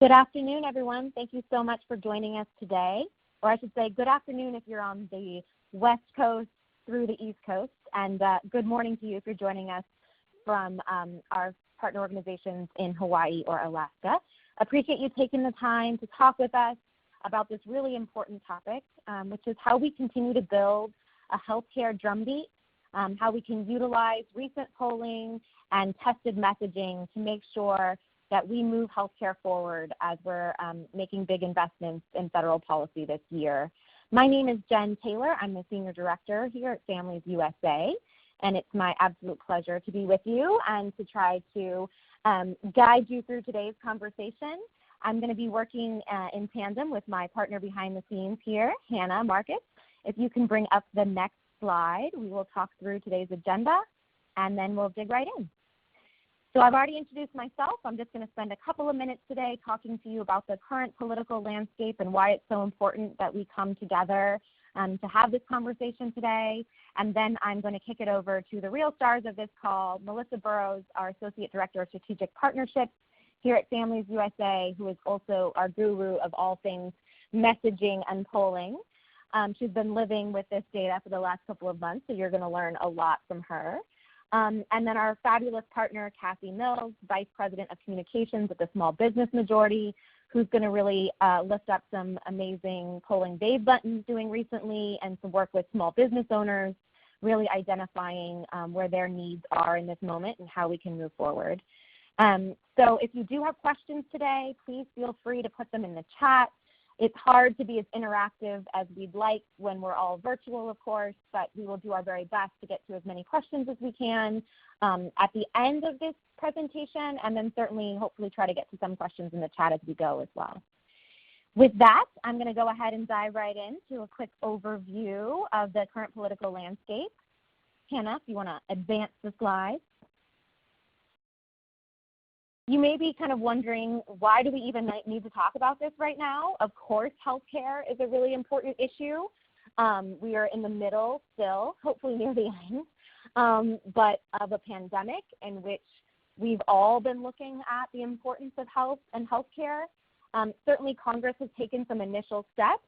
Good afternoon, everyone. Thank you so much for joining us today. Or I should say good afternoon if you're on the West Coast through the East Coast, and good morning to you if you're joining us from our partner organizations in Hawaii or Alaska. Appreciate you taking the time to talk with us about this really important topic, which is how we continue to build a healthcare drumbeat, how we can utilize recent polling and tested messaging to make sure that we move healthcare forward as we're making big investments in federal policy this year. My name is Jen Taylor. I'm the Senior Director here at Families USA, and it's my absolute pleasure to be with you and to try to guide you through today's conversation. I'm going to be working in tandem with my partner behind the scenes here, Hannah Marcus. If you can bring up the next slide, we will talk through today's agenda, and then we'll dig right in. So I've already introduced myself. I'm just going to spend a couple of minutes today talking to you about the current political landscape and why it's so important that we come together to have this conversation today. And then I'm going to kick it over to the real stars of this call, Melissa Burroughs, our Associate Director of Strategic Partnerships here at Families USA, who is also our guru of all things messaging and polling. She's been living with this data for the last couple of months, so you're going to learn a lot from her. And then our fabulous partner, Cassie Mills, Vice President of Communications at the Small Business Majority, who's going to really lift up some amazing polling they've been doing recently and some work with small business owners, really identifying where their needs are in this moment and how we can move forward. So if you do have questions today, please feel free to put them in the chat. It's hard to be as interactive as we'd like when we're all virtual, of course, but we will do our very best to get to as many questions as we can at the end of this presentation, and then certainly hopefully try to get to some questions in the chat as we go as well. With that, I'm going to go ahead and dive right into a quick overview of the current political landscape. Hannah, if you want to advance the slides. You may be kind of wondering, why do we even need to talk about this right now? Of course, healthcare is a really important issue. We are in the middle still, hopefully near the end, but of a pandemic in which we've all been looking at the importance of health and healthcare. Certainly Congress has taken some initial steps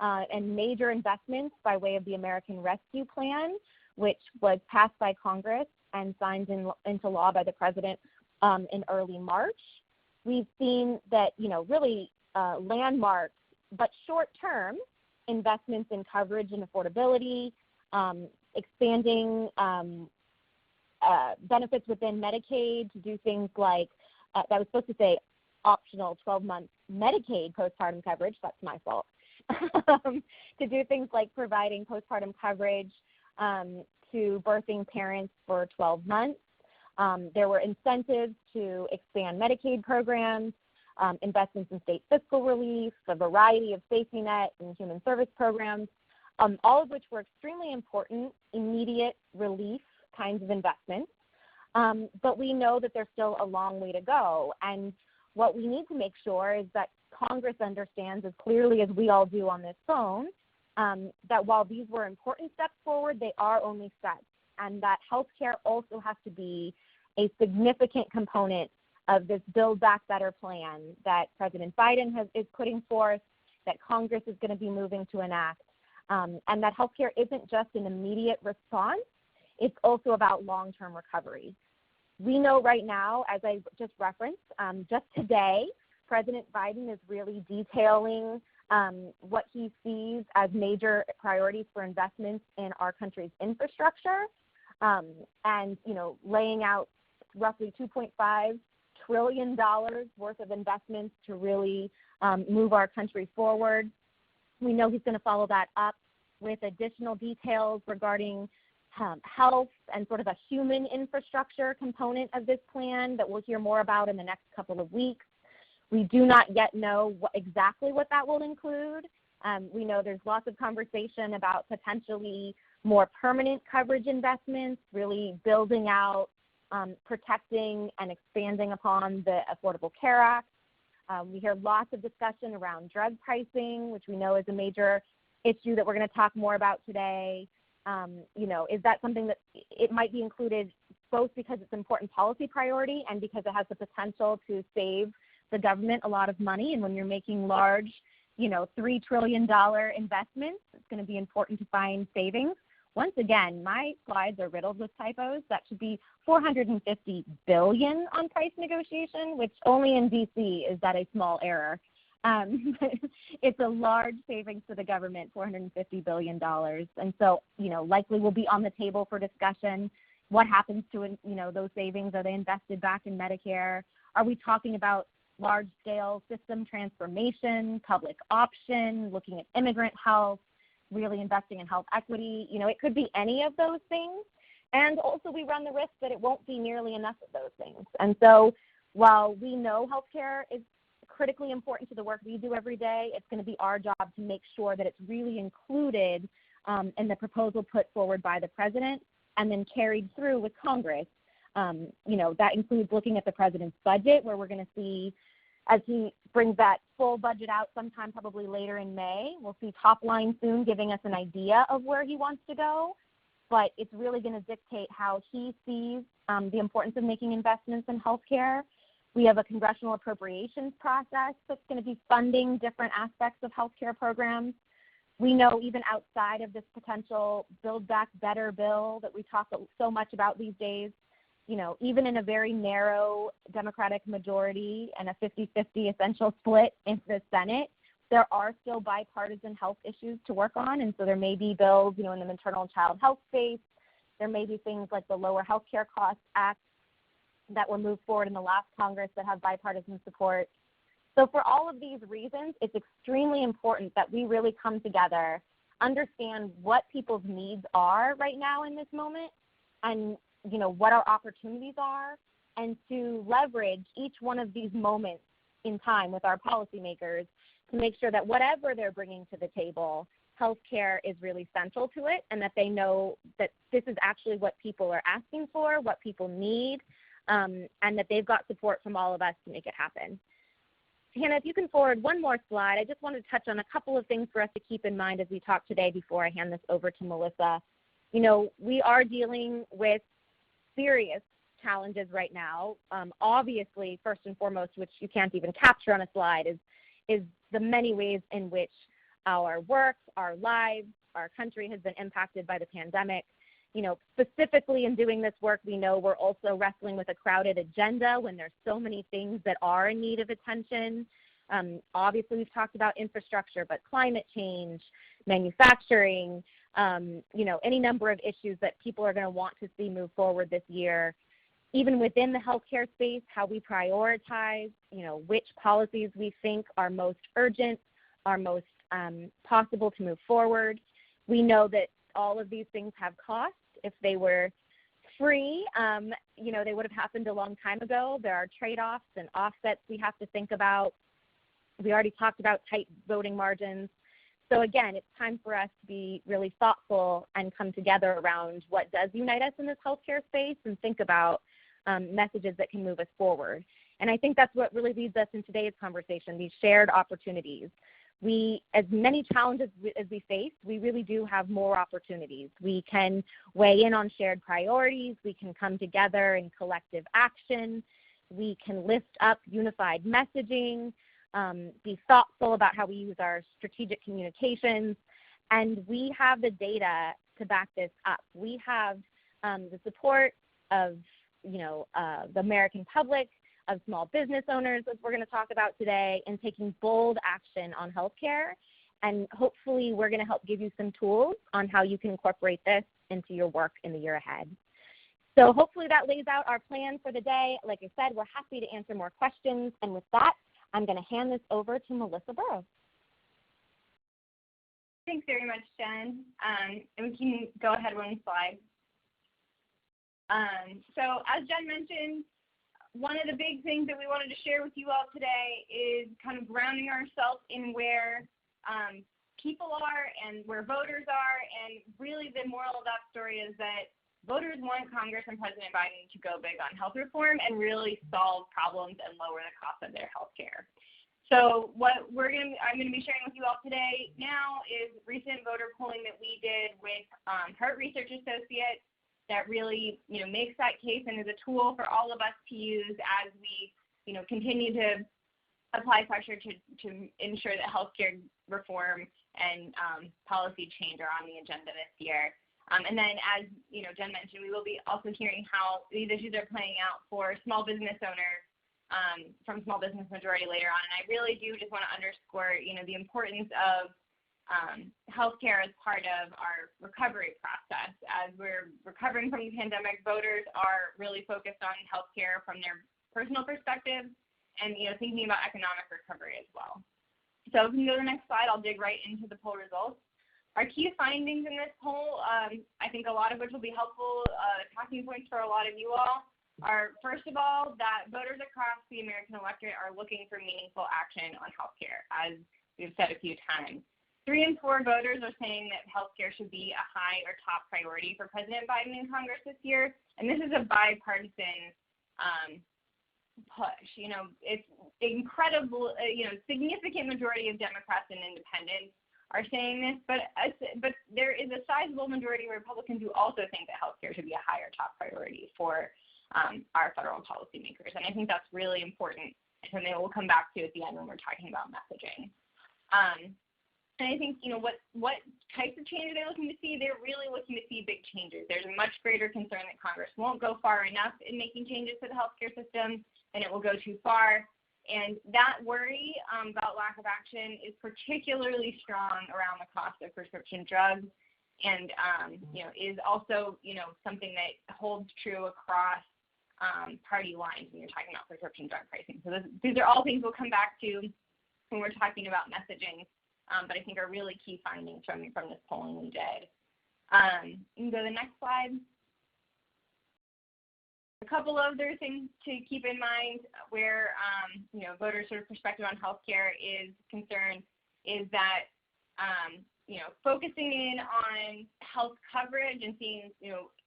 and major investments by way of the American Rescue Plan, which was passed by Congress and signed into law by the President in early March. We've seen that, really landmark but short-term investments in coverage and affordability, expanding benefits within Medicaid to do things like, that was supposed to say optional 12-month Medicaid postpartum coverage, that's my fault, to do things like providing postpartum coverage to birthing parents for 12 months. There were incentives to expand Medicaid programs, investments in state fiscal relief, a variety of safety net and human service programs, all of which were extremely important, immediate relief kinds of investments. But we know that there's still a long way to go. And what we need to make sure is that Congress understands as clearly as we all do on this phone that while these were important steps forward, they are only steps, and that healthcare also has to be a significant component of this Build Back Better plan that President Biden is putting forth, that Congress is going to be moving to enact, and that healthcare isn't just an immediate response, it's also about long-term recovery. We know right now, as I just referenced, just today, President Biden is really detailing what he sees as major priorities for investments in our country's infrastructure, and laying out roughly $2.5 trillion worth of investments to really move our country forward. We know he's going to follow that up with additional details regarding health and sort of a human infrastructure component of this plan that we'll hear more about in the next couple of weeks. We do not yet know exactly what that will include. We know there's lots of conversation about potentially more permanent coverage investments, really building out, protecting and expanding upon the Affordable Care Act. We hear lots of discussion around drug pricing, which we know is a major issue that we're going to talk more about today. Is that something that it might be included both because it's an important policy priority and because it has the potential to save the government a lot of money, and when you're making large, $3 trillion investments, it's going to be important to find savings. Once again, my slides are riddled with typos. That should be $450 billion on price negotiation, which only in DC is that a small error. It's a large savings to the government, $450 billion. And so, likely will be on the table for discussion. What happens to, those savings? Are they invested back in Medicare? Are we talking about large-scale system transformation, public option, looking at immigrant health, really investing in health equity? It could be any of those things. And also we run the risk that it won't be nearly enough of those things. And so while we know healthcare is critically important to the work we do every day, it's going to be our job to make sure that it's really included in the proposal put forward by the president and then carried through with Congress. That includes looking at the president's budget, where we're going to see, as he brings that full budget out sometime probably later in May, we'll see top line soon giving us an idea of where he wants to go. But it's really going to dictate how he sees the importance of making investments in healthcare. We have a congressional appropriations process that's going to be funding different aspects of healthcare programs. We know even outside of this potential Build Back Better bill that we talk so much about these days, even in a very narrow Democratic majority and a 50-50 essential split in the Senate, there are still bipartisan health issues to work on. And so there may be bills, in the maternal and child health space. There may be things like the Lower Healthcare Costs Act that were moved forward in the last Congress that have bipartisan support. So for all of these reasons, it's extremely important that we really come together, understand what people's needs are right now in this moment, and what our opportunities are, and to leverage each one of these moments in time with our policymakers to make sure that whatever they're bringing to the table, healthcare is really central to it, and that they know that this is actually what people are asking for, what people need, and that they've got support from all of us to make it happen. Hannah, if you can forward one more slide, I just wanted to touch on a couple of things for us to keep in mind as we talk today before I hand this over to Melissa. We are dealing with serious challenges right now. Obviously, first and foremost, which you can't even capture on a slide, is the many ways in which our work, our lives, our country has been impacted by the pandemic. Specifically in doing this work, we know we're also wrestling with a crowded agenda when there's so many things that are in need of attention. Obviously, we've talked about infrastructure, but climate change, manufacturing, any number of issues that people are going to want to see move forward this year. Even within the healthcare space, how we prioritize, which policies we think are most urgent, are most possible to move forward. We know that all of these things have costs. If they were free, they would have happened a long time ago. There are trade-offs and offsets we have to think about. We already talked about tight voting margins. So again, it's time for us to be really thoughtful and come together around what does unite us in this healthcare space and think about messages that can move us forward. And I think that's what really leads us in today's conversation, these shared opportunities. As many challenges as we face, we really do have more opportunities. We can weigh in on shared priorities. We can come together in collective action. We can lift up unified messaging, be thoughtful about how we use our strategic communications, and we have the data to back this up. We have the support of, the American public, of small business owners, as we're going to talk about today, and taking bold action on healthcare. And hopefully we're going to help give you some tools on how you can incorporate this into your work in the year ahead. So hopefully that lays out our plan for the day. Like I said, we're happy to answer more questions. And with that, I'm going to hand this over to Melissa Burroughs. Thanks very much, Jen. And we can go ahead one slide. So as Jen mentioned, one of the big things that we wanted to share with you all today is kind of grounding ourselves in where people are and where voters are. And really the moral of that story is that voters want Congress and President Biden to go big on health reform and really solve problems and lower the cost of their health care. So what I'm going to be sharing with you all today now is recent voter polling that we did with Heart Research Associates that really, makes that case and is a tool for all of us to use as we, continue to apply pressure to ensure that healthcare reform and policy change are on the agenda this year. And then, as Jen mentioned, we will be also hearing how these issues are playing out for small business owners from small business majority later on. And I really do just want to underscore, the importance of healthcare as part of our recovery process. As we're recovering from the pandemic, voters are really focused on healthcare from their personal perspective and, thinking about economic recovery as well. So if we can go to the next slide, I'll dig right into the poll results. Our key findings in this poll, I think a lot of which will be helpful talking points for a lot of you all, are first of all that voters across the American electorate are looking for meaningful action on healthcare, as we've said a few times. 3 in 4 voters are saying that healthcare should be a high or top priority for President Biden in Congress this year, and this is a bipartisan push. It's incredible. Significant majority of Democrats and independents are saying this, but there is a sizable majority of Republicans who also think that healthcare should be a higher top priority for our federal policymakers, and I think that's really important, and something we'll come back to at the end when we're talking about messaging. And I think, what types of changes they're looking to see? They're really looking to see big changes. There's a much greater concern that Congress won't go far enough in making changes to the healthcare system, and it will go too far. And that worry about lack of action is particularly strong around the cost of prescription drugs, and is also something that holds true across party lines when you're talking about prescription drug pricing. So these are all things we'll come back to when we're talking about messaging, but I think are really key findings from this polling we did. You can go to the next slide. A couple other things to keep in mind where voters' sort of perspective on healthcare is concerned is that focusing in on health coverage and seeing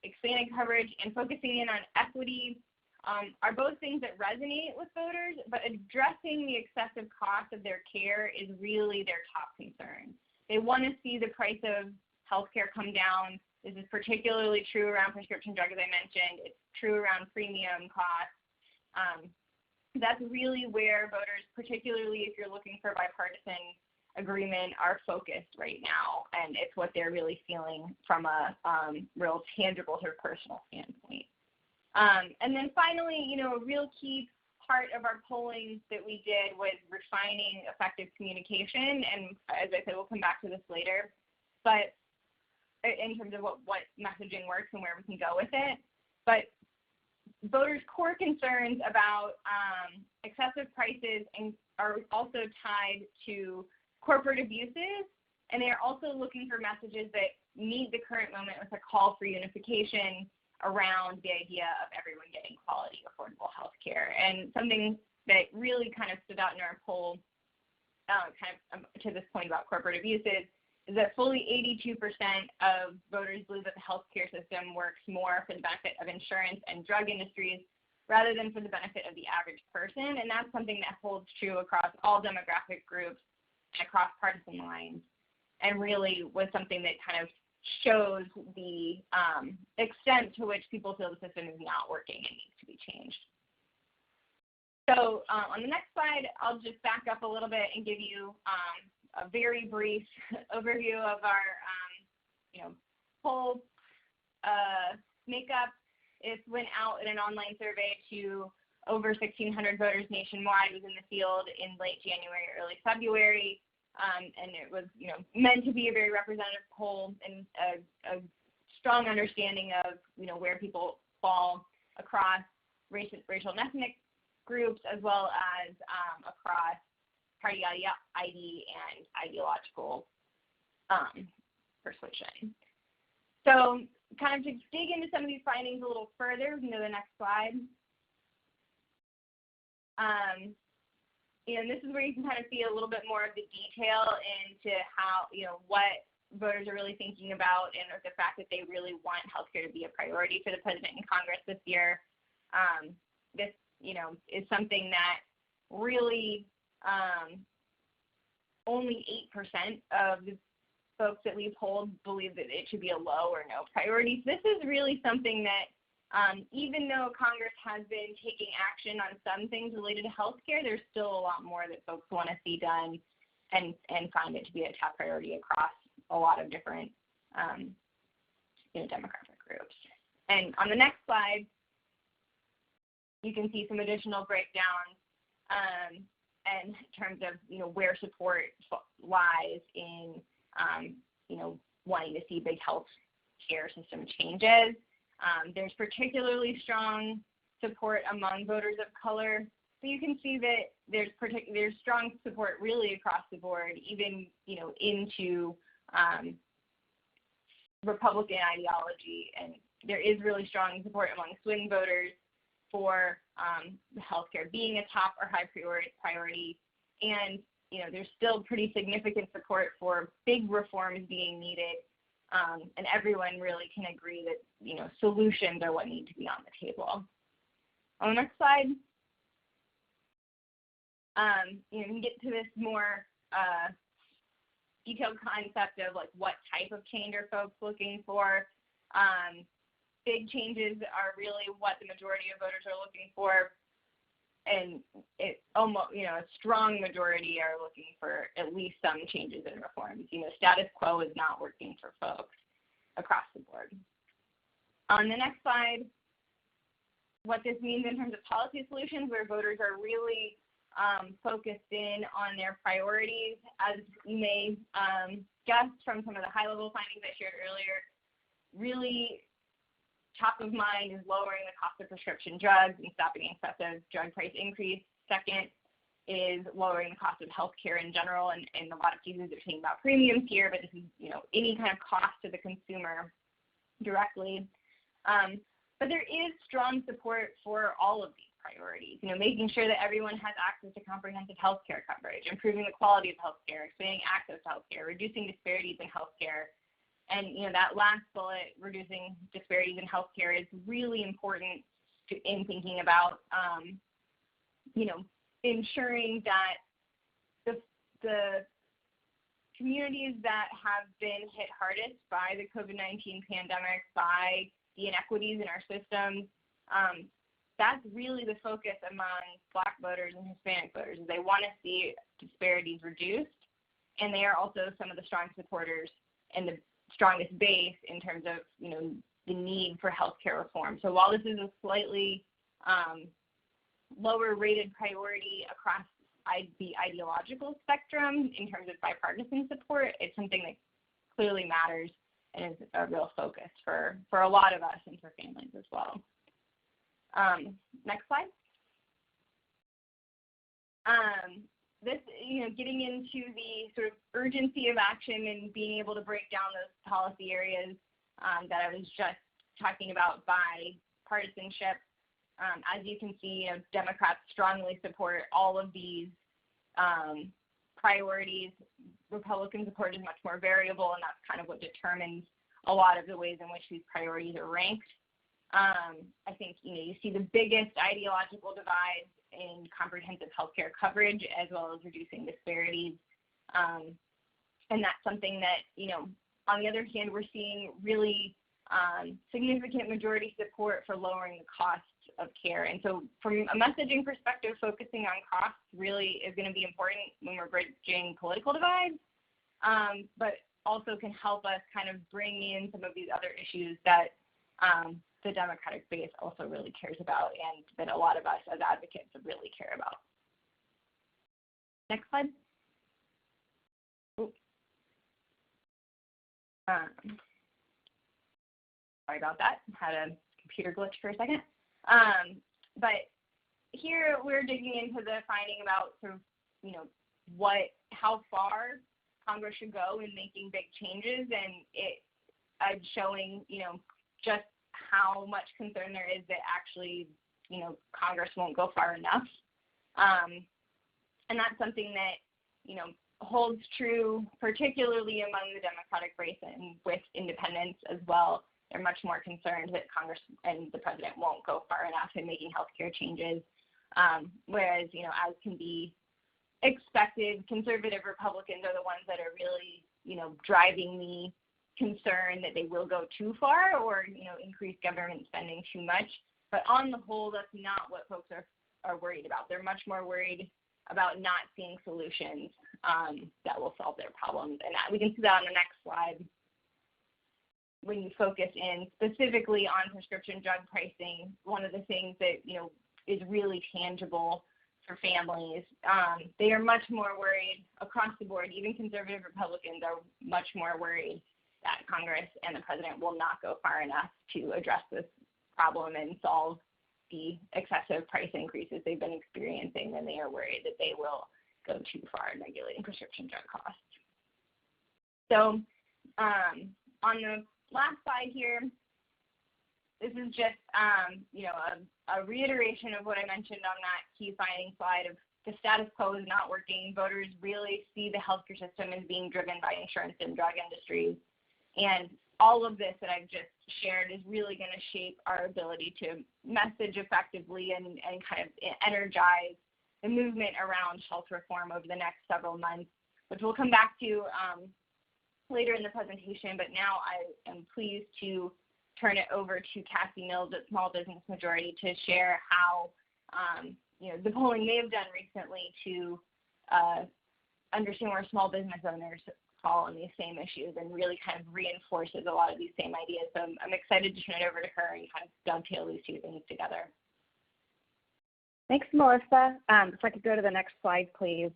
expanded coverage and focusing in on equity are both things that resonate with voters, but addressing the excessive cost of their care is really their top concern. They want to see the price of healthcare come down. This is particularly true around prescription drugs, as I mentioned. It's true around premium costs. That's really where voters, particularly if you're looking for bipartisan agreement, are focused right now, and it's what they're really feeling from a real tangible sort of personal standpoint. And then finally, a real key part of our polling that we did was refining effective communication, and as I said, we'll come back to this later, but in terms of what messaging works and where we can go with it. But voters' core concerns about excessive prices are also tied to corporate abuses, and they are also looking for messages that meet the current moment with a call for unification around the idea of everyone getting quality, affordable health care. And something that really kind of stood out in our poll, to this point about corporate abuses, is that fully 82% of voters believe that the healthcare system works more for the benefit of insurance and drug industries rather than for the benefit of the average person. And that's something that holds true across all demographic groups and across partisan lines, and really was something that kind of shows the extent to which people feel the system is not working and needs to be changed. So on the next slide, I'll just back up a little bit and give you a very brief overview of our, poll makeup. It went out in an online survey to over 1,600 voters nationwide. It was in the field in late January, early February, and it was, meant to be a very representative poll and a strong understanding of, where people fall across racial and ethnic groups, as well as across party ID and ideological persuasion. So kind of to dig into some of these findings a little further, we can go to the next slide. And this is where you can kind of see a little bit more of the detail into how, what voters are really thinking about, and the fact that they really want healthcare to be a priority for the president and Congress this year. This, is something that really only 8% of the folks that we polled believe that it should be a low or no priority. So this is really something that Even though Congress has been taking action on some things related to healthcare, there's still a lot more that folks want to see done and find it to be a top priority across a lot of different demographic groups. And on the next slide, you can see some additional breakdowns and in terms of where support lies in wanting to see big health care system changes. There's particularly strong support among voters of color. So you can see that there's strong support really across the board, even into Republican ideology, and there is really strong support among swing voters for healthcare being a top or high priority, and there's still pretty significant support for big reforms being needed, and everyone really can agree that solutions are what need to be on the table. On the next slide, you can get to this more detailed concept of like what type of change are folks looking for. Big changes are really what the majority of voters are looking for, and it almost, a strong majority are looking for at least some changes and reforms. Status quo is not working for folks across the board. On the next slide, what this means in terms of policy solutions, where voters are really focused in on their priorities. As you may guess from some of the high-level findings I shared earlier, really top of mind is lowering the cost of prescription drugs and stopping excessive drug price increase. Second is lowering the cost of healthcare in general, and in a lot of cases they're talking about premiums here, but this is any kind of cost to the consumer directly. But there is strong support for all of these priorities. Making sure that everyone has access to comprehensive healthcare coverage, improving the quality of healthcare, expanding access to healthcare, reducing disparities in healthcare. And that last bullet, reducing disparities in healthcare, is really important in thinking about, ensuring that the communities that have been hit hardest by the COVID-19 pandemic, by the inequities in our systems, that's really the focus among Black voters and Hispanic voters. Is they want to see disparities reduced, and they are also some of the strong supporters and the strongest base in terms of the need for healthcare reform. So while this is a slightly lower rated priority across the ideological spectrum in terms of bipartisan support, it's something that clearly matters and is a real focus for a lot of us and for families as well. Next slide. This, getting into the sort of urgency of action and being able to break down those policy areas that I was just talking about by partisanship. As you can see, Democrats strongly support all of these priorities. Republican support is much more variable, and that's kind of what determines a lot of the ways in which these priorities are ranked. I think you see the biggest ideological divides in comprehensive healthcare coverage as well as reducing disparities, and that's something that on the other hand we're seeing really significant majority support for lowering the costs of care. And so from a messaging perspective, focusing on costs really is going to be important when we're bridging political divides, but also can help us kind of bring in some of these other issues that the Democratic base also really cares about and that a lot of us as advocates really care about. Next slide. Sorry about that. Had a computer glitch for a second. But here we're digging into the finding about sort of, how far Congress should go in making big changes, and it showing, just how much concern there is that actually, Congress won't go far enough. And that's something that, holds true particularly among the Democratic race and with independents as well. They're much more concerned that Congress and the president won't go far enough in making healthcare changes. Whereas, as can be expected, conservative Republicans are the ones that are really, driving the concern that they will go too far or, increase government spending too much. But on the whole, that's not what folks are worried about. They're much more worried about not seeing solutions that will solve their problems. And we can see that on the next slide. When you focus in specifically on prescription drug pricing, one of the things that, is really tangible for families, they are much more worried across the board. Even conservative Republicans are much more worried that Congress and the president will not go far enough to address this problem and solve the excessive price increases they've been experiencing, and they are worried that they will go too far in regulating prescription drug costs. So on the last slide here, this is just a reiteration of what I mentioned on that key finding slide of the status quo is not working. Voters really see the healthcare system as being driven by insurance and drug industries. And all of this that I've just shared is really going to shape our ability to message effectively and kind of energize the movement around health reform over the next several months, which we'll come back to later in the presentation. But now I am pleased to turn it over to Cassie Mills at Small Business Majority to share how the polling they have done recently to understand where small business owners fall on these same issues and really kind of reinforces a lot of these same ideas. So I'm excited to turn it over to her and kind of dovetail these two things together. Thanks, Melissa. If I could go to the next slide, please.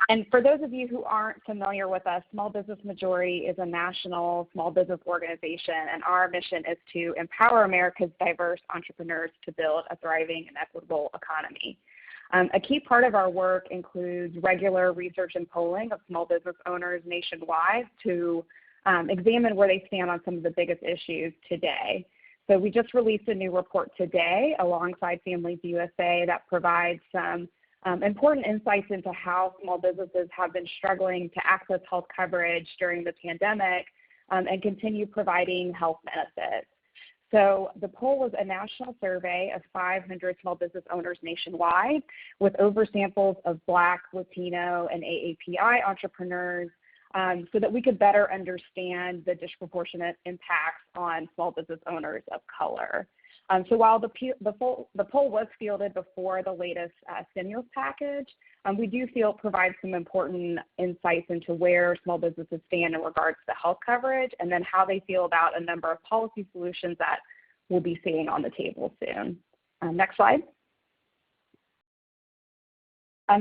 And for those of you who aren't familiar with us, Small Business Majority is a national small business organization, and our mission is to empower America's diverse entrepreneurs to build a thriving and equitable economy. A key part of our work includes regular research and polling of small business owners nationwide to examine where they stand on some of the biggest issues today. So we just released a new report today alongside Families USA that provides some important insights into how small businesses have been struggling to access health coverage during the pandemic and continue providing health benefits. So the poll was a national survey of 500 small business owners nationwide with oversamples of Black, Latino, and AAPI entrepreneurs so that we could better understand the disproportionate impacts on small business owners of color. So while the poll was fielded before the latest stimulus package, we do feel it provides some important insights into where small businesses stand in regards to health coverage and then how they feel about a number of policy solutions that we'll be seeing on the table soon. Next slide.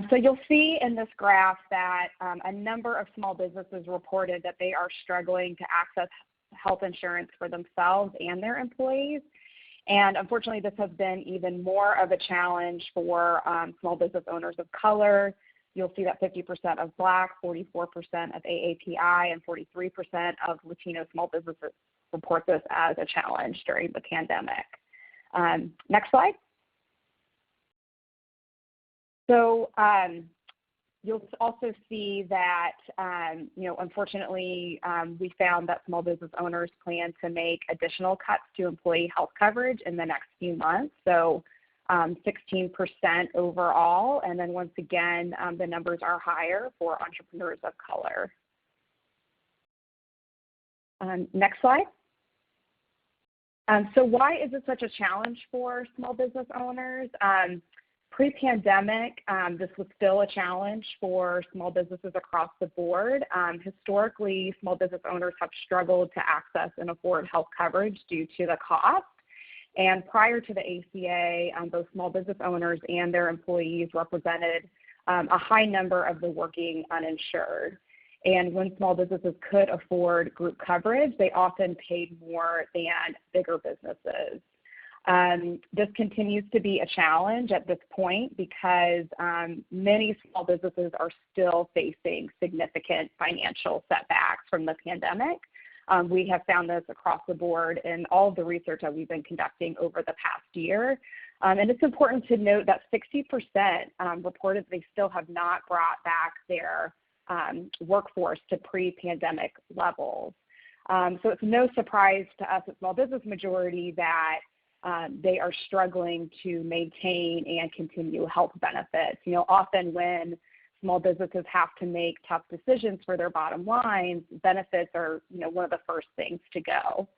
So you'll see in this graph that a number of small businesses reported that they are struggling to access health insurance for themselves and their employees. And unfortunately, this has been even more of a challenge for small business owners of color. You'll see that 50% of Black, 44% of AAPI, and 43% of Latino small businesses report this as a challenge during the pandemic. Next slide. So you'll also see that, unfortunately, we found that small business owners plan to make additional cuts to employee health coverage in the next few months. So 16% overall. And then once again, the numbers are higher for entrepreneurs of color. Next slide. So why is it such a challenge for small business owners? Pre-pandemic, this was still a challenge for small businesses across the board. Historically, small business owners have struggled to access and afford health coverage due to the cost. And prior to the ACA, both small business owners and their employees represented a high number of the working uninsured. And when small businesses could afford group coverage, they often paid more than bigger businesses. This continues to be a challenge at this point because many small businesses are still facing significant financial setbacks from the pandemic. We have found this across the board in all of the research that we've been conducting over the past year. And it's important to note that 60% reported they still have not brought back their workforce to pre-pandemic levels. So it's no surprise to us at Small Business Majority that they are struggling to maintain and continue health benefits. Often when small businesses have to make tough decisions for their bottom lines, benefits are, one of the first things to go.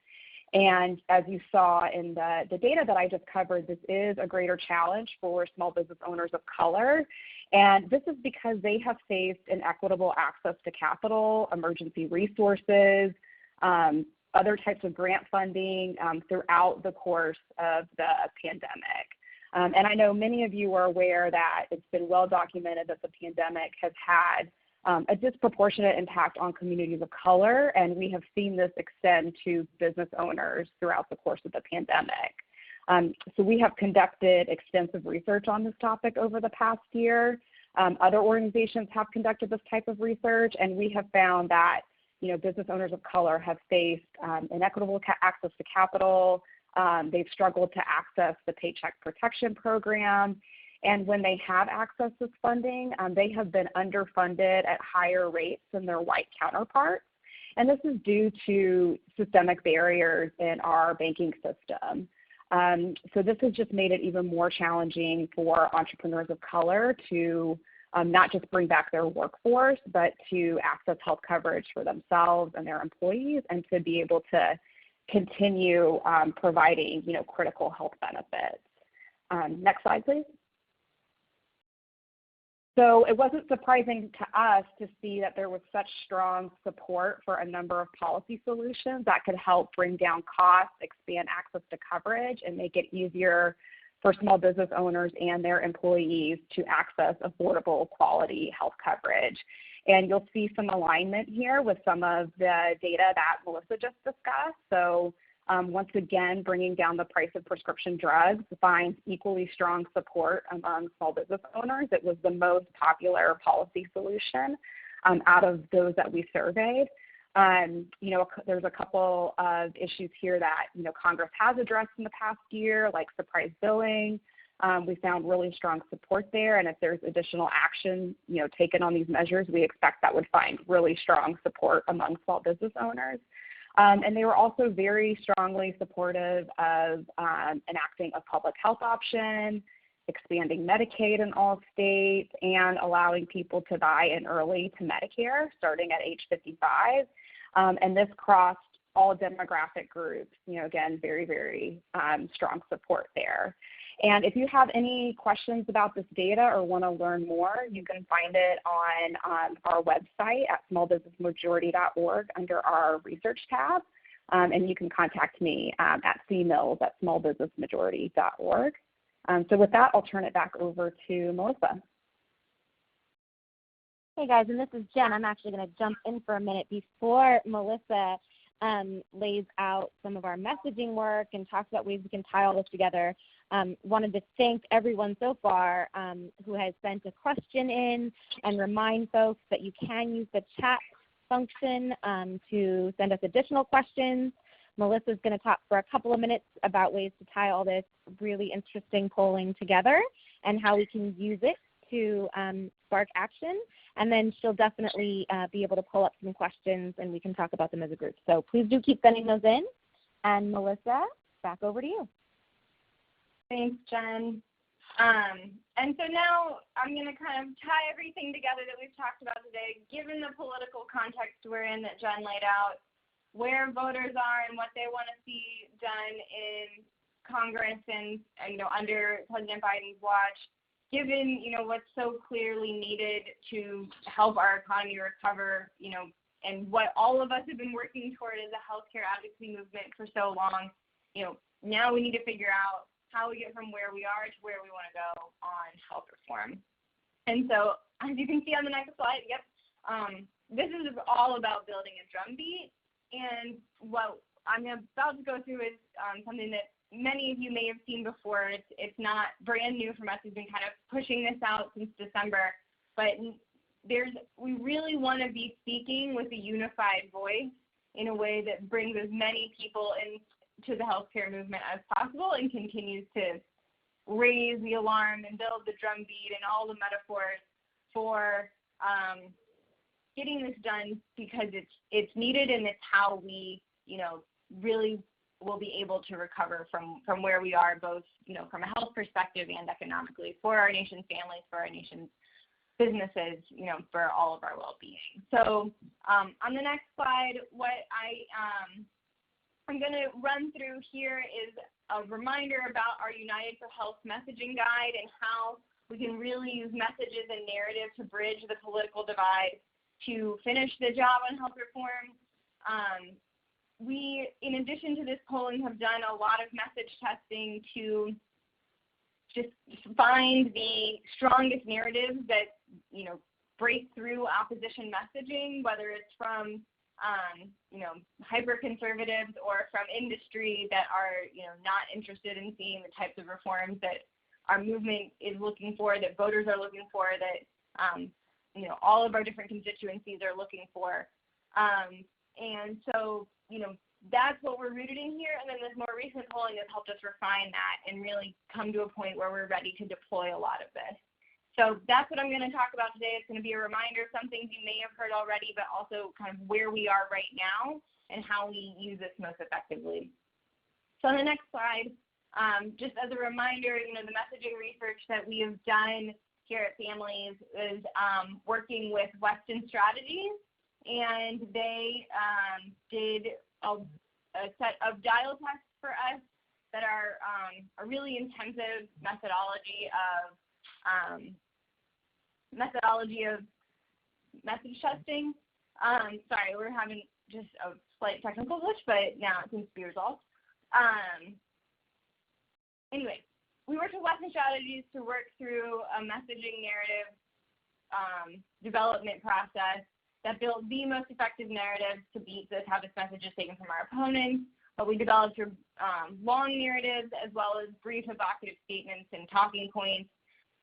And as you saw in the data that I just covered, this is a greater challenge for small business owners of color. And this is because they have faced inequitable access to capital, emergency resources, other types of grant funding throughout the course of the pandemic. And I know many of you are aware that it's been well documented that the pandemic has had a disproportionate impact on communities of color, and we have seen this extend to business owners throughout the course of the pandemic. So we have conducted extensive research on this topic over the past year. Other organizations have conducted this type of research, and we have found that business owners of color have faced inequitable access to capital. They've struggled to access the Paycheck Protection Program. And when they have access to this funding, they have been underfunded at higher rates than their white counterparts. And this is due to systemic barriers in our banking system. So this has just made it even more challenging for entrepreneurs of color to not just bring back their workforce, but to access health coverage for themselves and their employees, and to be able to continue providing, critical health benefits. Next slide, please. So it wasn't surprising to us to see that there was such strong support for a number of policy solutions that could help bring down costs, expand access to coverage, and make it easier for small business owners and their employees to access affordable, quality health coverage. And you'll see some alignment here with some of the data that Melissa just discussed. So once again, bringing down the price of prescription drugs finds equally strong support among small business owners. It was the most popular policy solution out of those that we surveyed. There's a couple of issues here that, Congress has addressed in the past year, like surprise billing. We found really strong support there, and if there's additional action, taken on these measures, we expect that would find really strong support among small business owners. And they were also very strongly supportive of enacting a public health option, expanding Medicaid in all states, and allowing people to buy in early to Medicare starting at age 55. And this crossed all demographic groups. Again, very, very strong support there. And if you have any questions about this data or want to learn more, you can find it on our website at smallbusinessmajority.org under our research tab. And you can contact me at cmills@smallbusinessmajority.org. So with that, I'll turn it back over to Melissa. Hey guys, and this is Jen. I'm actually going to jump in for a minute before Melissa lays out some of our messaging work and talks about ways we can tie all this together. Wanted to thank everyone so far who has sent a question in, and remind folks that you can use the chat function to send us additional questions. Melissa's going to talk for a couple of minutes about ways to tie all this really interesting polling together and how we can use it to spark action. And then she'll definitely be able to pull up some questions and we can talk about them as a group. So please do keep sending those in. And Melissa, back over to you. Thanks, Jen. And so now I'm going to kind of tie everything together that we've talked about today, given the political context we're in that Jen laid out, where voters are and what they want to see done in Congress and under President Biden's watch. Given, what's so clearly needed to help our economy recover, and what all of us have been working toward as a healthcare advocacy movement for so long, now we need to figure out how we get from where we are to where we want to go on health reform. And so, as you can see on the next slide, this is all about building a drumbeat. And what I'm about to go through is something that many of you may have seen before. It's not brand new from us. We've been kind of pushing this out since December, but we really want to be speaking with a unified voice in a way that brings as many people into the healthcare movement as possible and continues to raise the alarm and build the drumbeat and all the metaphors for getting this done, because it's needed, and it's how we really will be able to recover from where we are, both from a health perspective and economically, for our nation's families, for our nation's businesses, for all of our well-being. So on the next slide, what I'm going to run through here is a reminder about our United for Health messaging guide and how we can really use messages and narrative to bridge the political divide to finish the job on health reform. We, in addition to this polling, have done a lot of message testing to just find the strongest narratives that, break through opposition messaging, whether it's from, hyper-conservatives or from industry that are, not interested in seeing the types of reforms that our movement is looking for, that voters are looking for, that, all of our different constituencies are looking for. And so, that's what we're rooted in here. And then this more recent polling has helped us refine that and really come to a point where we're ready to deploy a lot of this. So that's what I'm going to talk about today. It's going to be a reminder of some things you may have heard already, but also kind of where we are right now and how we use this most effectively. So on the next slide, just as a reminder, the messaging research that we have done here at Families is working with Weston Strategies, and they did a set of dial tests for us that are a really intensive methodology of message testing. Sorry, we're having just a slight technical glitch, but now it seems to be resolved. Anyway, we worked with Weston Strategies to work through a messaging narrative development process that built the most effective narratives to beat this, how this message is taken from our opponents. But we developed through long narratives as well as brief evocative statements and talking points.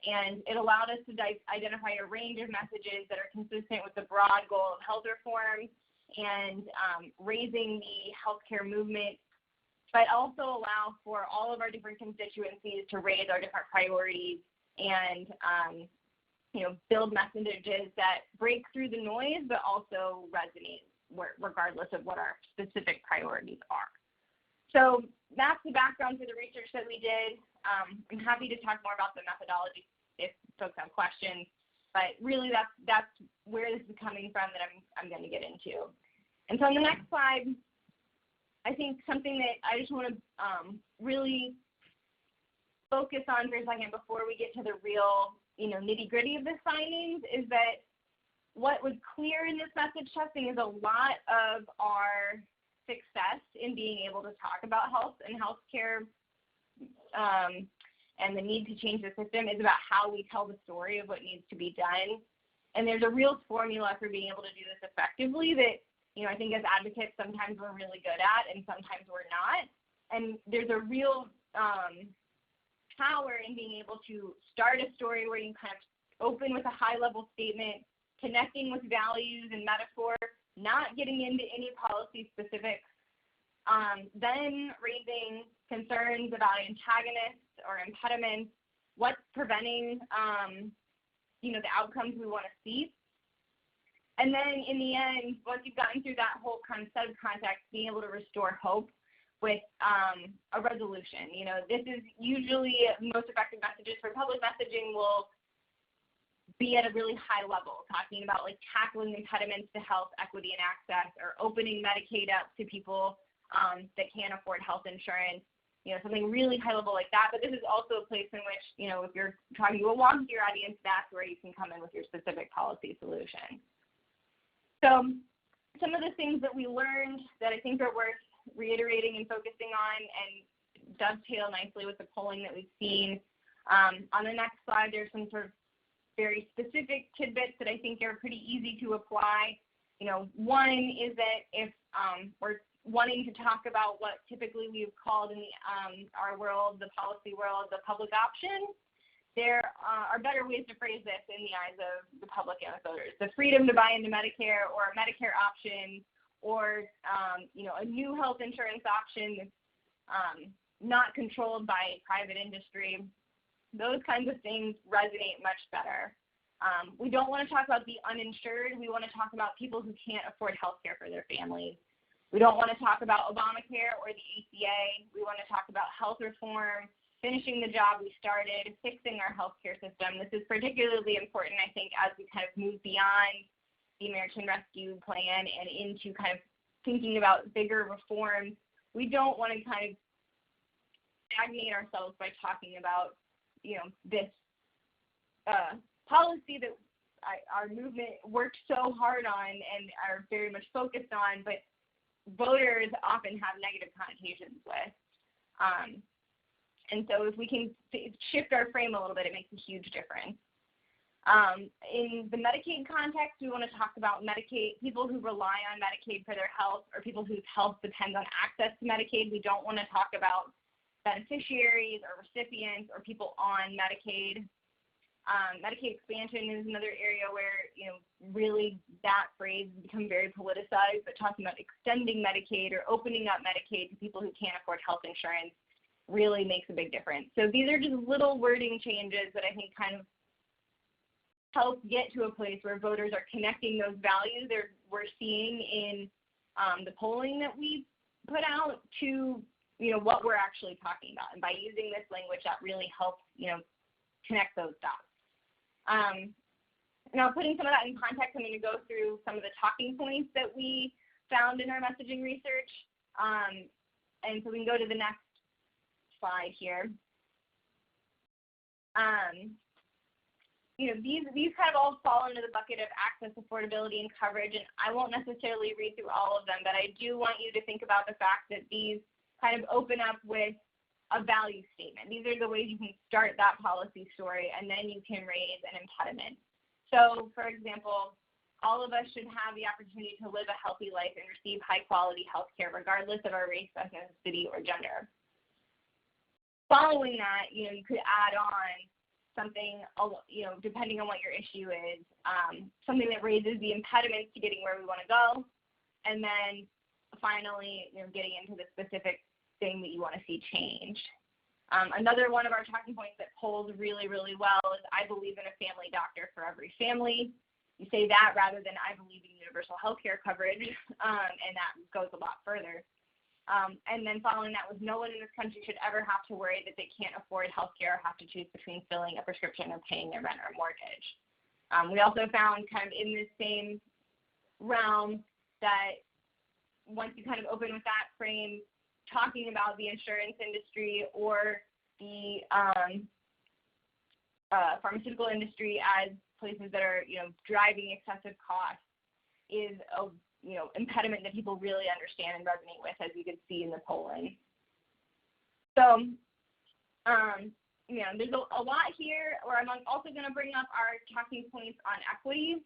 And it allowed us to identify a range of messages that are consistent with the broad goal of health reform and raising the healthcare movement, but also allow for all of our different constituencies to raise our different priorities and build messages that break through the noise, but also resonate regardless of what our specific priorities are. So that's the background for the research that we did. I'm happy to talk more about the methodology if folks have questions, but really that's where this is coming from that I'm going to get into. And so on the next slide, I think something that I just want to really focus on for a second before we get to the real nitty-gritty of the findings is that what was clear in this message testing is a lot of our success in being able to talk about health and healthcare and the need to change the system is about how we tell the story of what needs to be done. And there's a real formula for being able to do this effectively that, I think as advocates sometimes we're really good at and sometimes we're not. And there's a real power in being able to start a story where you kind of open with a high-level statement, connecting with values and metaphor, not getting into any policy specifics, then raising concerns about antagonists or impediments, what's preventing, the outcomes we want to see. And then in the end, once you've gotten through that whole kind of set of context, being able to restore hope with a resolution. This is usually most effective messages for public messaging will be at a really high level, talking about like tackling impediments to health equity and access or opening Medicaid up to people that can't afford health insurance, something really high level like that. But this is also a place in which, if you're talking to a volunteer audience, that's where you can come in with your specific policy solution. So some of the things that we learned that I think are worth reiterating and focusing on and dovetail nicely with the polling that we've seen. On the next slide, there's some sort of very specific tidbits that I think are pretty easy to apply. One is that if we're wanting to talk about what typically we've called in our world, the policy world, the public option, there are better ways to phrase this in the eyes of the public and the voters. The freedom to buy into Medicare or a Medicare option or, a new health insurance option that's not controlled by private industry. Those kinds of things resonate much better. We don't want to talk about the uninsured. We want to talk about people who can't afford health care for their families. We don't want to talk about Obamacare or the ACA. We want to talk about health reform, finishing the job we started, fixing our healthcare system. This is particularly important, I think, as we kind of move beyond the American Rescue Plan and into kind of thinking about bigger reforms. We don't want to kind of stagnate ourselves by talking about, this policy that our movement worked so hard on and are very much focused on, but voters often have negative connotations with. And so if we can shift our frame a little bit, it makes a huge difference. In the Medicaid context, we want to talk about Medicaid, people who rely on Medicaid for their health or people whose health depends on access to Medicaid. We don't want to talk about beneficiaries or recipients or people on Medicaid. Medicaid expansion is another area where, really that phrase has become very politicized, but talking about extending Medicaid or opening up Medicaid to people who can't afford health insurance really makes a big difference. So these are just little wording changes that I think kind of help get to a place where voters are connecting those values we're seeing in the polling that we put out to, what we're actually talking about. And by using this language, that really helps, connect those dots. Now, putting some of that in context, I'm going to go through some of the talking points that we found in our messaging research. And so we can go to the next slide here. These kind of all fall into the bucket of access, affordability, and coverage, and I won't necessarily read through all of them, but I do want you to think about the fact that these kind of open up with a value statement. These are the ways you can start that policy story, and then you can raise an impediment. So, for example, all of us should have the opportunity to live a healthy life and receive high-quality health care, regardless of our race, ethnicity, or gender. Following that, you could add on something, depending on what your issue is, something that raises the impediments to getting where we want to go, and then finally, getting into the specific thing that you want to see changed. Another one of our talking points that polls really, really well is I believe in a family doctor for every family. You say that rather than I believe in universal health care coverage, and that goes a lot further. And then following that was no one in this country should ever have to worry that they can't afford health care or have to choose between filling a prescription or paying their rent or mortgage. We also found kind of in this same realm that once you kind of open with that frame, talking about the insurance industry or the pharmaceutical industry as places that are, driving excessive costs is a impediment that people really understand and resonate with, as you can see in the polling. So, there's a lot here, or I'm also going to bring up our talking points on equity.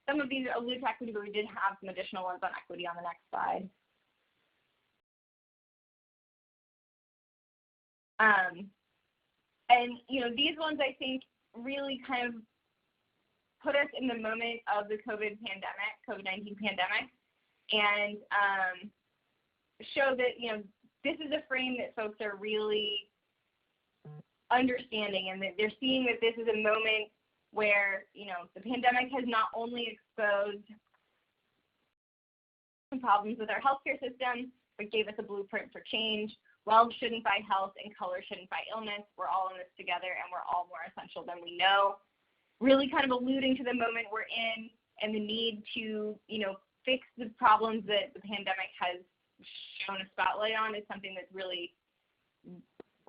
Some of these allude to equity, but we did have some additional ones on equity on the next slide. And, these ones I think really kind of put us in the moment of the COVID-19 pandemic, and show that, this is a frame that folks are really understanding, and that they're seeing that this is a moment where, the pandemic has not only exposed some problems with our healthcare system, but gave us a blueprint for change. Wealth shouldn't buy health, and color shouldn't buy illness. We're all in this together, and we're all more essential than we know. Really kind of alluding to the moment we're in and the need to, fix the problems that the pandemic has shown a spotlight on is something that's really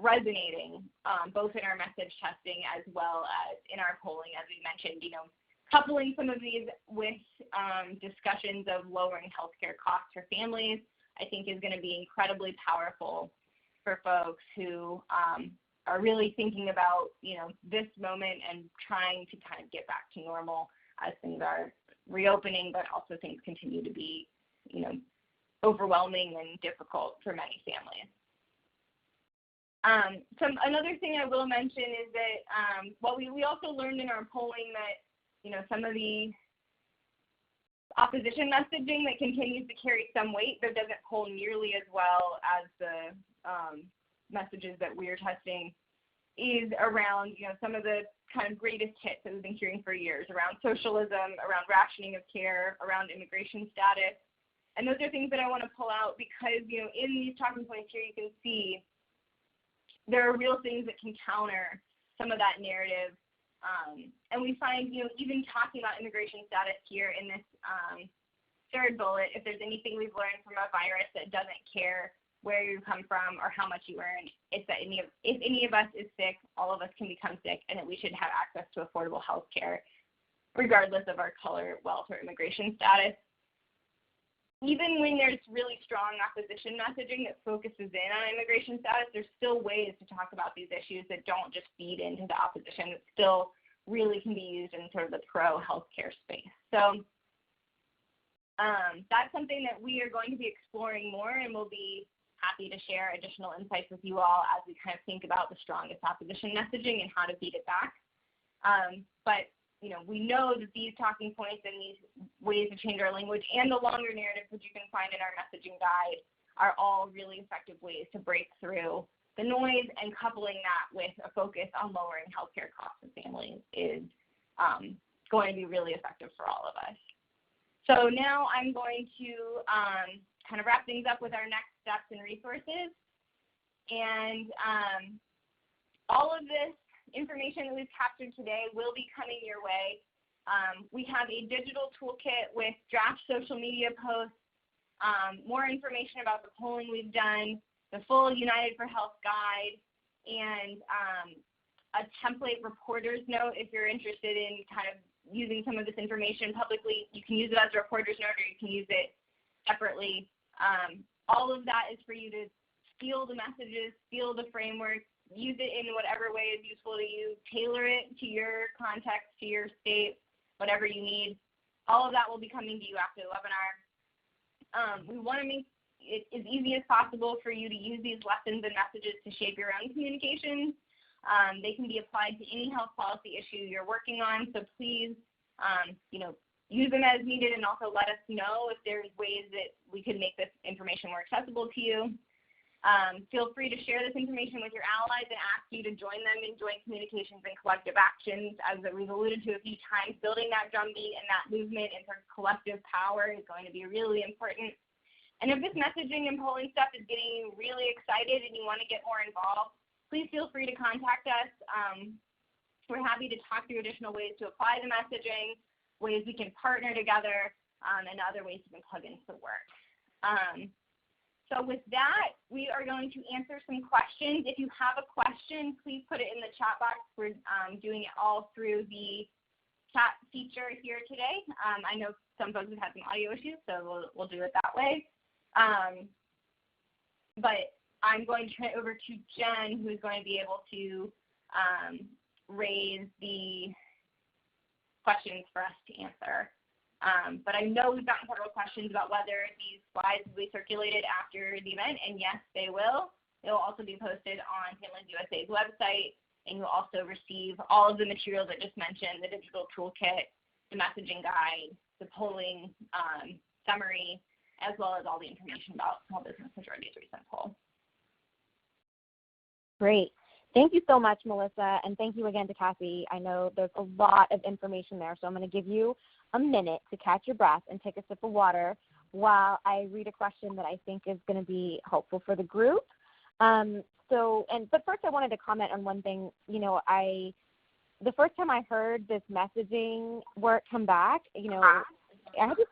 resonating, both in our message testing as well as in our polling, as we mentioned. Coupling some of these with discussions of lowering healthcare costs for families, I think is going to be incredibly powerful for folks who are really thinking about, this moment and trying to kind of get back to normal as things are reopening, but also things continue to be, overwhelming and difficult for many families. Another thing I will mention is that, we also learned in our polling that, some of the opposition messaging that continues to carry some weight, but doesn't poll nearly as well as the messages that we're testing, is around, some of the kind of greatest hits that we've been hearing for years around socialism, around rationing of care, around immigration status. And those are things that I want to pull out because, in these talking points here, you can see there are real things that can counter some of that narrative. And we find, even talking about immigration status here in this third bullet, if there's anything we've learned from a virus that doesn't care where you come from or how much you earn, it's that if any of us is sick, all of us can become sick, and that we should have access to affordable health care regardless of our color, wealth, or immigration status. Even when there's really strong opposition messaging that focuses in on immigration status, there's still ways to talk about these issues that don't just feed into the opposition. It still really can be used in sort of the pro-healthcare space. So that's something that we are going to be exploring more, and we'll be happy to share additional insights with you all as we kind of think about the strongest opposition messaging and how to beat it back. But we know that these talking points and these ways to change our language and the longer narratives, which you can find in our messaging guide, are all really effective ways to break through the noise, and coupling that with a focus on lowering healthcare costs of families is going to be really effective for all of us. So now I'm going to kind of wrap things up with our next steps and resources. And all of this information that we've captured today will be coming your way. We have a digital toolkit with draft social media posts, more information about the polling we've done, the full United for Health guide, and a template reporter's note if you're interested in kind of using some of this information publicly. You can use it as a reporter's note, or you can use it separately. All of that is for you to steal the messages, steal the framework, use it in whatever way is useful to you, tailor it to your context, to your state, whatever you need. All of that will be coming to you after the webinar. We want to make it as easy as possible for you to use these lessons and messages to shape your own communications. They can be applied to any health policy issue you're working on, so please, use them as needed, and also let us know if there's ways that we could make this information more accessible to you. Feel free to share this information with your allies and ask you to join them in joint communications and collective actions. As we've alluded to a few times, building that drumbeat and that movement and sort of collective power is going to be really important. And if this messaging and polling stuff is getting you really excited and you want to get more involved, please feel free to contact us. We're happy to talk through additional ways to apply the messaging, ways we can partner together, and other ways you can plug into the work. So with that, we are going to answer some questions. If you have a question, please put it in the chat box. We're doing it all through the chat feature here today. I know some folks have had some audio issues, so we'll do it that way. But I'm going to turn it over to Jen, who's going to be able to raise the questions for us to answer. But I know we've gotten several questions about whether these slides will be circulated after the event, and yes, they will. They will also be posted on Families USA's website, and you'll also receive all of the materials I just mentioned, the digital toolkit, the messaging guide, the polling summary, as well as all the information about Small Business Majority's recent poll. Great. Thank you so much, Melissa, and thank you again to Cassie. I know there's a lot of information there, so I'm going to give you a minute to catch your breath and take a sip of water while I read a question that I think is going to be helpful for the group. But first I wanted to comment on one thing. The first time I heard this messaging work come back, I had to,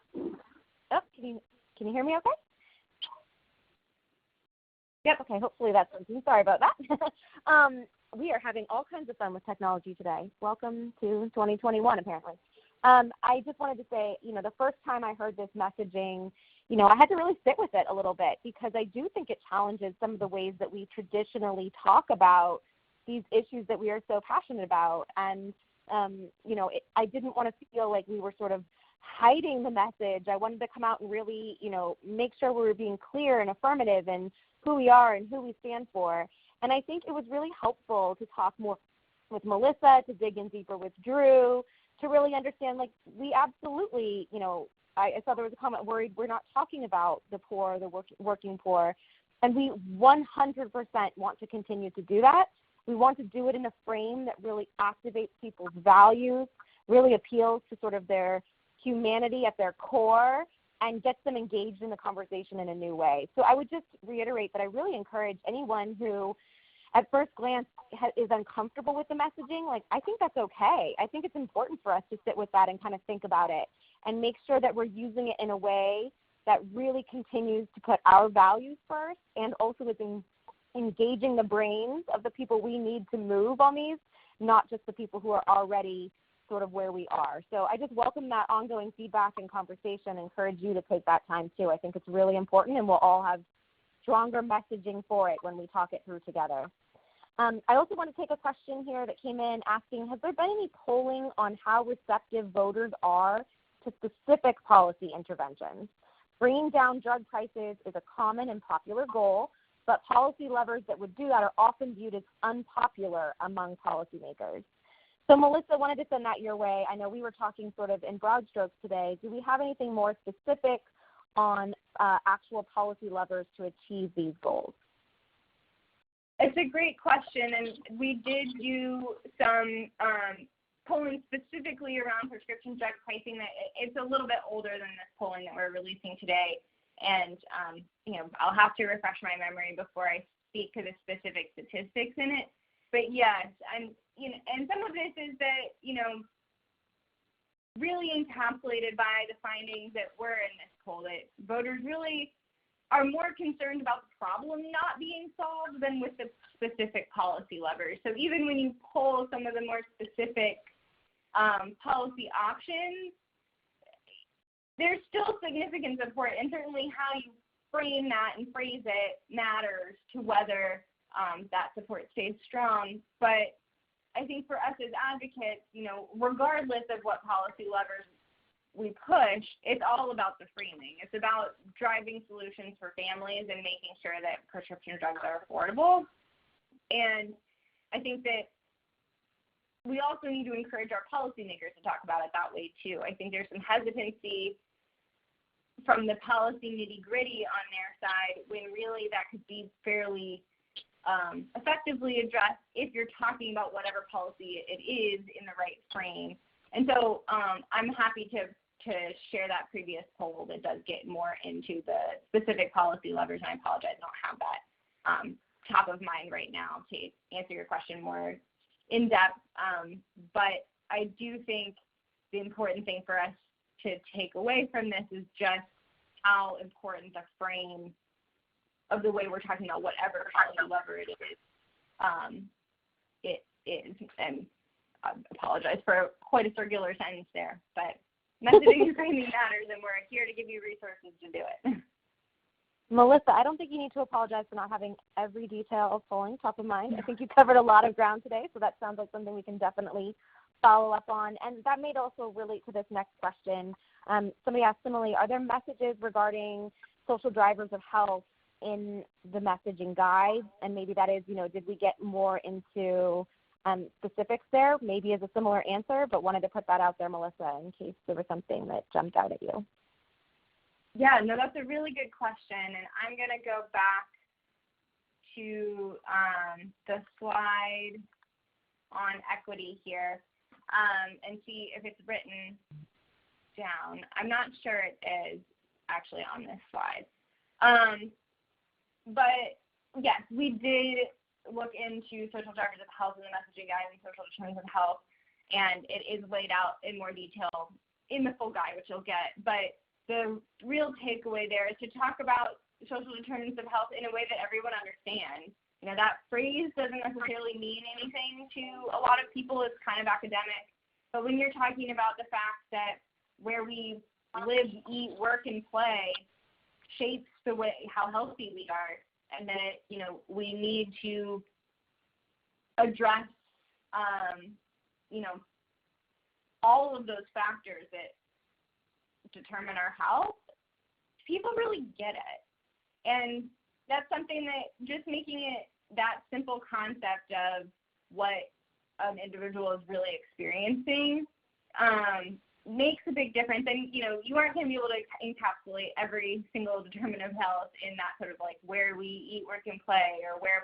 can you hear me okay? Yep, okay, hopefully that's something. Sorry about that. We are having all kinds of fun with technology today. Welcome to 2021, apparently. I just wanted to say, the first time I heard this messaging, I had to really sit with it a little bit, because I do think it challenges some of the ways that we traditionally talk about these issues that we are so passionate about. And, I didn't want to feel like we were sort of hiding the message. I wanted to come out and really, make sure we were being clear and affirmative in who we are and who we stand for. And I think it was really helpful to talk more with Melissa, to dig in deeper with Drew, to really understand, we absolutely, I saw there was a comment worried we're not talking about the poor, the working poor, and we 100% want to continue to do that. We want to do it in a frame that really activates people's values, really appeals to sort of their humanity at their core, and gets them engaged in the conversation in a new way. So I would just reiterate that I really encourage anyone who at first glance is uncomfortable with the messaging, like, I think that's okay. I think it's important for us to sit with that and kind of think about it and make sure that we're using it in a way that really continues to put our values first and also is engaging the brains of the people we need to move on these, not just the people who are already sort of where we are. So I just welcome that ongoing feedback and conversation and encourage you to take that time too. I think it's really important, and we'll all have stronger messaging for it when we talk it through together. I also want to take a question here that came in asking, has there been any polling on how receptive voters are to specific policy interventions? Bringing down drug prices is a common and popular goal, but policy levers that would do that are often viewed as unpopular among policymakers. So Melissa, wanted to send that your way. I know we were talking sort of in broad strokes today. Do we have anything more specific on actual policy levers to achieve these goals? It's a great question, and we did do some polling specifically around prescription drug pricing. That it's a little bit older than this polling that we're releasing today, and I'll have to refresh my memory before I speak to the specific statistics in it. But yes, and some of this is that really encapsulated by the findings that were in this poll, that voters really are more concerned about the problem not being solved than with the specific policy levers. So even when you poll some of the more specific policy options, there's still significant support, and certainly how you frame that and phrase it matters to whether that support stays strong. But I think for us as advocates, regardless of what policy levers we push, it's all about the framing. It's about driving solutions for families and making sure that prescription drugs are affordable. And I think that we also need to encourage our policymakers to talk about it that way too. I think there's some hesitancy from the policy nitty-gritty on their side when really that could be fairly effectively addressed if you're talking about whatever policy it is in the right frame. And so I'm happy to share that previous poll that does get more into the specific policy levers, and I apologize I don't have that top of mind right now to answer your question more in depth. But I do think the important thing for us to take away from this is just how important the frame of the way we're talking about whatever policy lever it is. And I apologize for quite a circular sentence there, but messaging and framing matters, and we're here to give you resources to do it. Melissa, I don't think you need to apologize for not having every detail of polling top of mind. I think you covered a lot of ground today, so that sounds like something we can definitely follow up on. And that may also relate to this next question. Somebody asked similarly, are there messages regarding social drivers of health in the messaging guide? And maybe that is, did we get more into specifics there? Maybe as a similar answer, but wanted to put that out there, Melissa, in case there was something that jumped out at you. Yeah, no, that's a really good question, and I'm going to go back to the slide on equity here and see if it's written down. I'm not sure it is actually on this slide. But yes, we did look into social drivers of health in the messaging guide and social determinants of health, and it is laid out in more detail in the full guide, which you'll get. But the real takeaway there is to talk about social determinants of health in a way that everyone understands. That phrase doesn't necessarily mean anything to a lot of people. It's kind of academic. But when you're talking about the fact that where we live, eat, work, and play shapes the way how healthy we are, and that we need to address all of those factors that determine our health, people really get it. And that's something that just making it that simple concept of what an individual is really experiencing makes a big difference. And you aren't going to be able to encapsulate every single determinant of health in that sort of like where we eat, work, and play, or where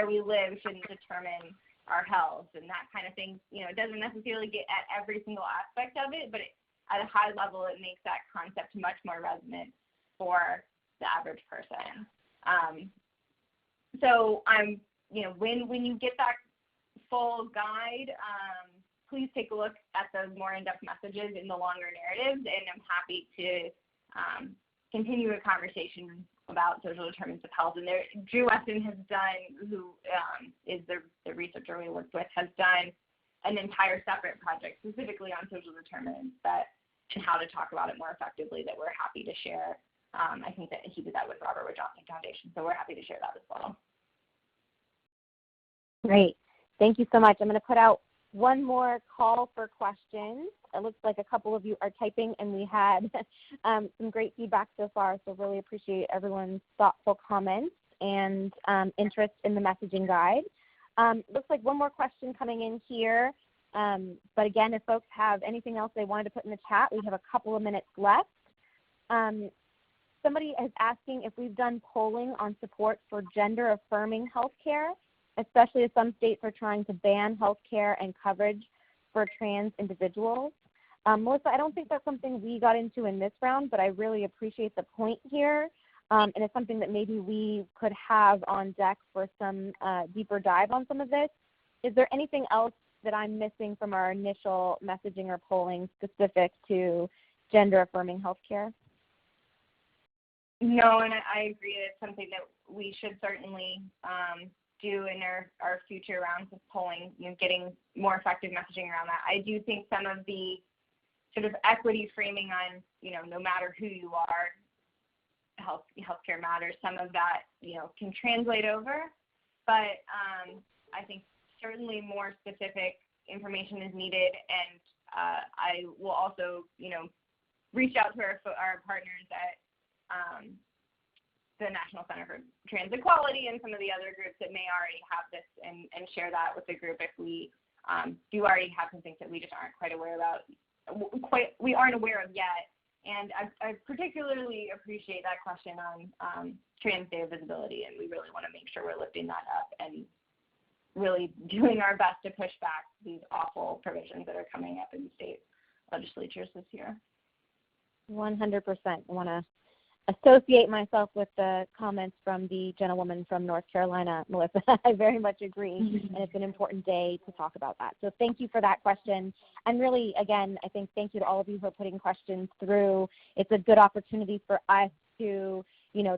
we live shouldn't determine our health and that kind of thing. It doesn't necessarily get at every single aspect of it, but at a high level, it makes that concept much more resonant for the average person. So I'm when you get that full guide, please take a look at those more in-depth messages in the longer narratives, and I'm happy to continue a conversation about social determinants of health. And Drew Weston has done, who is the researcher we worked with, has done an entire separate project specifically on social determinants and how to talk about it more effectively that we're happy to share. I think that he did that with Robert Wood Johnson Foundation, so we're happy to share that as well. Great. Thank you so much. I'm going to put out one more call for questions. It looks like a couple of you are typing, and we had some great feedback so far, so really appreciate everyone's thoughtful comments and interest in the messaging guide. Looks like one more question coming in here, but again, if folks have anything else they wanted to put in the chat, we have a couple of minutes left. Somebody is asking if we've done polling on support for gender-affirming healthcare, especially as some states are trying to ban healthcare and coverage for trans individuals. Melissa, I don't think that's something we got into in this round, but I really appreciate the point here, and it's something that maybe we could have on deck for some deeper dive on some of this. Is there anything else that I'm missing from our initial messaging or polling specific to gender-affirming healthcare? No, and I agree that it's something that we should certainly do in our future rounds of polling, getting more effective messaging around that. I do think some of the sort of equity framing on, no matter who you are, healthcare matters, some of that, can translate over, but I think certainly more specific information is needed, and I will also, reach out to our partners at the National Center for Trans Equality and some of the other groups that may already have this and share that with the group if we do already have some things that we just aren't quite aware of yet. And I particularly appreciate that question on trans day of visibility, and we really want to make sure we're lifting that up and really doing our best to push back these awful provisions that are coming up in state legislatures this year. 100%. I want to associate myself with the comments from the gentlewoman from North Carolina, Melissa. I very much agree, and it's an important day to talk about that. So thank you for that question. And really, again, I think thank you to all of you who are putting questions through. It's a good opportunity for us to,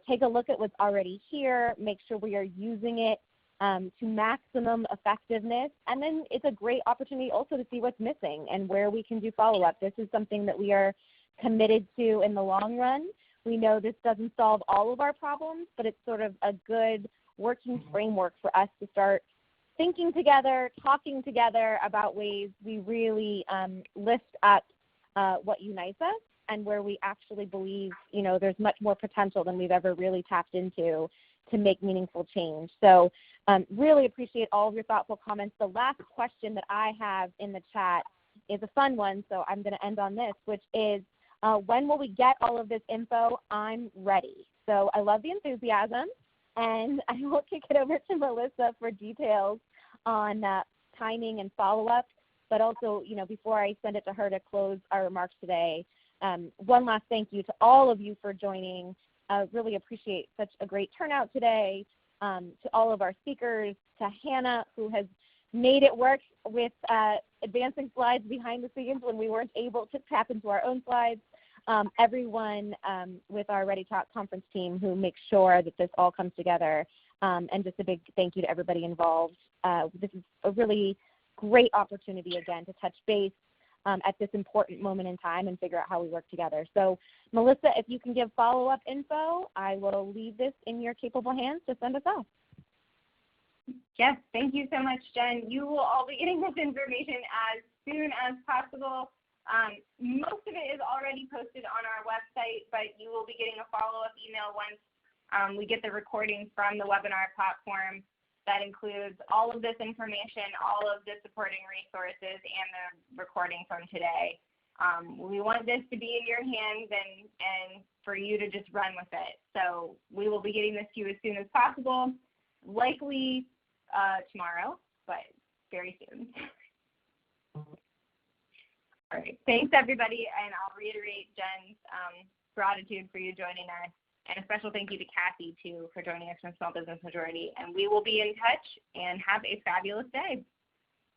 take a look at what's already here, make sure we are using it to maximum effectiveness. And then it's a great opportunity also to see what's missing and where we can do follow-up. This is something that we are committed to in the long run. We know this doesn't solve all of our problems, but it's sort of a good working framework for us to start thinking together, talking together about ways we really lift up what unites us and where we actually believe, there's much more potential than we've ever really tapped into to make meaningful change. So really appreciate all of your thoughtful comments. The last question that I have in the chat is a fun one, so I'm going to end on this, which is, when will we get all of this info? I'm ready. So I love the enthusiasm, and I will kick it over to Melissa for details on timing and follow-up. But also, before I send it to her to close our remarks today, one last thank you to all of you for joining. Really appreciate such a great turnout today. To all of our speakers, to Hannah, who has made it work with advancing slides behind the scenes when we weren't able to tap into our own slides. Everyone with our Ready Talk conference team who makes sure that this all comes together, and just a big thank you to everybody involved. This is a really great opportunity, again, to touch base at this important moment in time and figure out how we work together. So, Melissa, if you can give follow-up info, I will leave this in your capable hands to send us off. Yes, thank you so much, Jen. You will all be getting this information as soon as possible. Most of it is already posted on our website, but you will be getting a follow-up email once we get the recording from the webinar platform. That includes all of this information, all of the supporting resources, and the recording from today. We want this to be in your hands and for you to just run with it. So we will be getting this to you as soon as possible, likely tomorrow, but very soon. All right, thanks everybody, and I'll reiterate Jen's gratitude for you joining us. And a special thank you to Cassie, too, for joining us from Small Business Majority. And we will be in touch, and have a fabulous day.